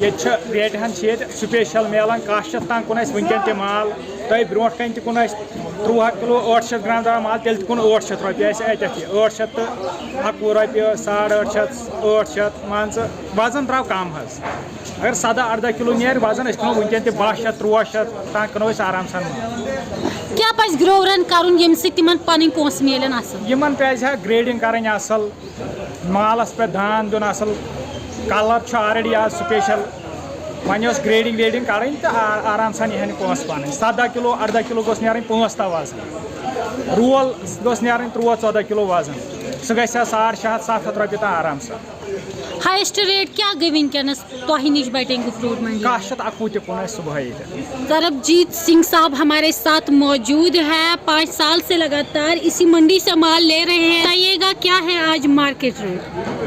ये रेट हन स्पेशल मिलान 700 तान कुन वनकन तह माल तुम ब्रो कन तुन 13 किलो 800 ग्राम दार माल तेल कुन 800 रुपये 800 तो 11 रुपये 850 800 मान वजन द्राव कम अगर 17-18 किलो नीर वजन क्लो वनकन 1200-1300 तान क्लो आराम सान क्या पज ग्रोवरन करुन यम से तिमन पन पोस मिलन असल यमन पज ग्रेडिंग करन असल मालस पे धान दिन असल कलर ऑलरेडी आज स्पेशल वन ग्रेडिंग वेडिंग करें तो आराम सान यह पोस पन 17 किलो 18 किलो गोस नीर 5 ता वजन रोल गोस नीर 13-14 किलो वजन सह ग 600-700 रुपये तक आराम सान हाइस्ट रेट क्या गई वनकस तुह निश बटेंगे फ्रूट मंडी 721 कुन सुबह तरबजीत सिंह साहब हमारे साथ मौजूद है 5 साल से लगातार इसी मंडी से माल ले रहे हैं। बताइएगा क्या है आज मार्केट रेट?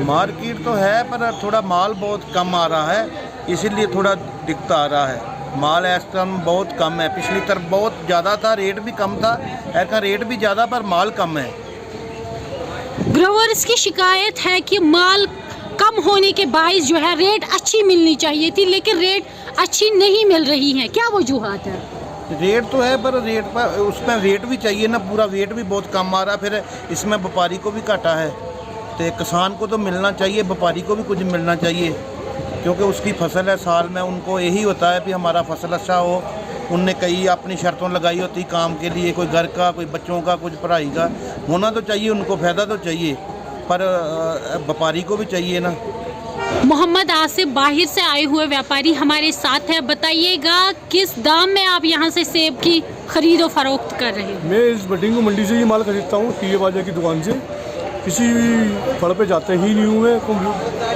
मार्केट तो है पर थोड़ा माल बहुत कम आ रहा है, इसीलिए थोड़ा दिक्कत आ रहा है। माल इस टाइम बहुत कम है, पिछली तरफ बहुत ज़्यादा था, रेट भी कम था, ऐसा रेट भी ज़्यादा पर माल कम है। ग्रोवर्स की शिकायत है कि माल कम होने के बायस जो है रेट अच्छी मिलनी चाहिए थी, लेकिन रेट अच्छी नहीं मिल रही है, क्या वजूहात है? रेट तो है पर रेट पर उसमें रेट भी चाहिए ना, पूरा रेट भी बहुत कम आ रहा, फिर इसमें व्यापारी को भी घाटा है। तो किसान को तो मिलना चाहिए, व्यापारी को भी कुछ मिलना चाहिए, क्योंकि उसकी फसल है, साल में उनको यही होता है कि हमारा फसल अच्छा हो। उनने कई अपनी शर्तों लगाई होती काम के लिए, कोई घर का, कोई बच्चों का, कुछ पढ़ाई का होना तो चाहिए, उनको फ़ायदा तो चाहिए, पर व्यापारी को भी चाहिए ना। मोहम्मद आसिफ बाहर से आए हुए व्यापारी हमारे साथ है, बताइएगा किस दाम में आप यहाँ से सेब की खरीद और फरोख्त कर रहे हैं? मैं इस बटिंग मंडी से ही माल खरीदता हूँ, टीए बाजा की दुकान से। किसी फड़ पे जाते ही नहीं हुए,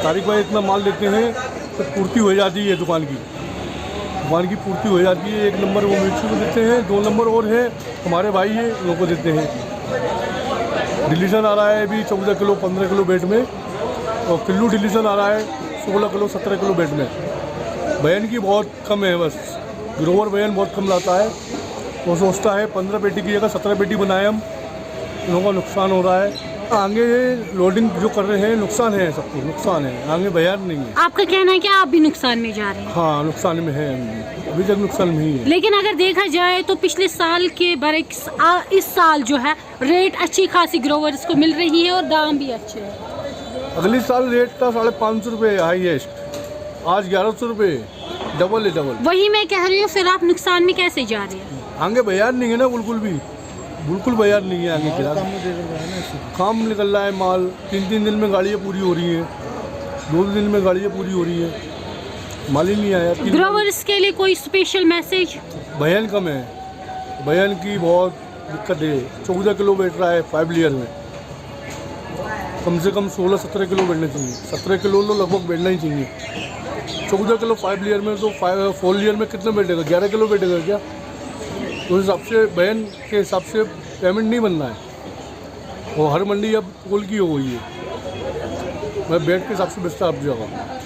तारीख में इतना माल लेते हैं तो पूर्ति हो जाती है, दुकान की पूर्ति हो जाती है। 1 नंबर वो मिर्ची को देते हैं, 2 नंबर और है हमारे भाई है, उनको देते हैं। डिलीशन आ रहा है अभी 14 किलो 15 किलो बेट में, और किलो डिलीशन आ रहा है 16 किलो 17 किलो बेट में। बयान की बहुत कम है, बस ग्रोवर बयान बहुत कम लाता है। वो सोचता है 15 पेटी की जगह 17 पेटी बनाए हम, इन लोगों का नुकसान हो रहा है। आगे लोडिंग जो कर रहे हैं नुकसान है, सबको नुकसान है, आगे बयान नहीं है। आपका कहना है कि आप भी नुकसान में जा रहे हैं? हाँ, नुकसान में है, अभी तक नुकसान में ही है। लेकिन अगर देखा जाए तो पिछले साल के बरक्स इस साल जो है रेट अच्छी खासी ग्रोवर्स को मिल रही है और दाम भी अच्छे हैं। अगले साल रेट था 550 रुपये हाईएस्ट, आज 1100 रुपये, डबल है डबल। वही मैं कह रही हूँ, फिर आप नुकसान में कैसे जा रहे हैं? आगे बयान नहीं है ना, बिल्कुल बयान नहीं है आगे क्या काम निकल रहा है। माल 3-3 दिन में गाड़ियाँ पूरी हो रही हैं, 2 दिन में गाड़ियाँ पूरी हो रही हैं, माल ही नहीं आया। ग्रोवर्स के लिए कोई स्पेशल मैसेज? बयान कम है, बयान की बहुत दिक्कत है। 14 किलो बैठ रहा है 5 लेयर में, कम से कम 16-17 किलो बैठना चाहिए, 17 किलो तो लगभग बैठना ही चाहिए। 14 किलो 5 लेयर में तो 4 लेयर में कितना बैठेगा? 11 किलो बैठेगा क्या? उस हिसाब से बयान के हिसाब से पेमेंट नहीं बनना है। वो हर मंडी अब कोल की हो गई है, मैं बेड के हिसाब से बेचता आप जगह।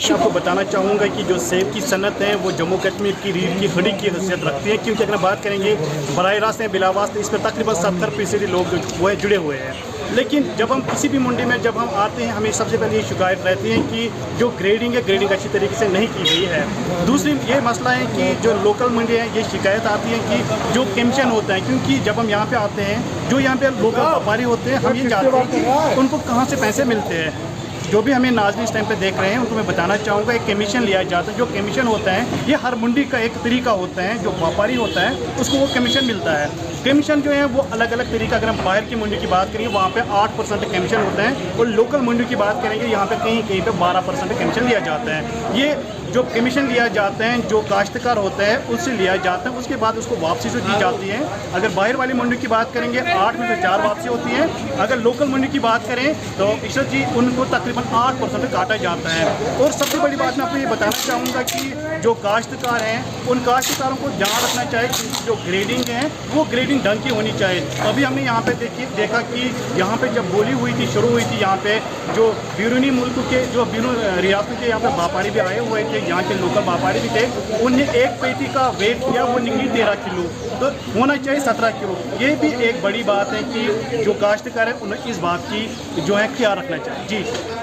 आपको बताना चाहूँगा कि जो सेब की सनत है वो जम्मू कश्मीर की रीढ़ की हड्डी की हैसियत रखती है, क्योंकि अगर बात करेंगे बराह रास्त बिलावास्त इस पर तकरीबन 70% लोग जो है जुड़े हुए हैं। लेकिन जब हम किसी भी मंडी में जब हम आते हैं, हमें सबसे पहले ये शिकायत रहती है कि जो ग्रेडिंग है, ग्रेडिंग अच्छी तरीके से नहीं की गई है। दूसरी ये मसला है कि जो लोकल मंडी है, ये शिकायत आती है कि जो कमीशन होता है, क्योंकि जब हम यहाँ पे आते हैं, जो यहाँ पे लोकल व्यापारी होते हैं, हम ये जानते हैं कि उनको कहाँ से पैसे मिलते हैं। जो भी हमें नाज़रीन इस टाइम पे देख रहे हैं, उनको मैं बताना चाहूँगा, एक कमीशन लिया जाता है। जो कमीशन होता है, ये हर मंडी का एक तरीका होता है, जो व्यापारी होता है उसको वो कमीशन मिलता है। कमीशन जो है वो अलग अलग तरीका, अगर हम बाहर की मंडी की बात करेंगे वहाँ पे 8% कमीशन होता है, और लोकल मंडी की बात करेंगे यहाँ पे कहीं कहीं पे 12% कमीशन लिया जाता है। ये जो कमीशन लिया जाते हैं, जो काश्तकार होता है उससे लिया जाता है, उसके बाद उसको वापसी जो दी जाती है। अगर बाहर वाली मंडी की बात करेंगे 8 में से 4 वापसी होती है। अगर लोकल मंडी की बात करें तो इशरत जी उनको तकरीबन 8% काटा जाता है। और सबसे बड़ी बात मैं आपको ये बताना चाहूँगा कि जो काश्तकार हैं, उन काश्तकारों को ध्यान रखना चाहिए कि जो ग्रेडिंग है वो ग्रेडिंग ढंग की होनी चाहिए। अभी हमने यहाँ पे देखा कि यहाँ पे जब बोली हुई थी, शुरू हुई थी, यहाँ पे जो बैरूनी मुल्क के, जो रियासत के यहाँ पे व्यापारी भी आए हुए थे, यहाँ के लोकल व्यापारी भी थे, उन्हें एक पेटी का वेट किया, वो निकली 13 किलो, तो होना चाहिए 17 किलो। ये भी एक बड़ी बात है कि जो काश्तकार है उन्हें इस बात की जो है ख्याल रखना चाहिए। जी।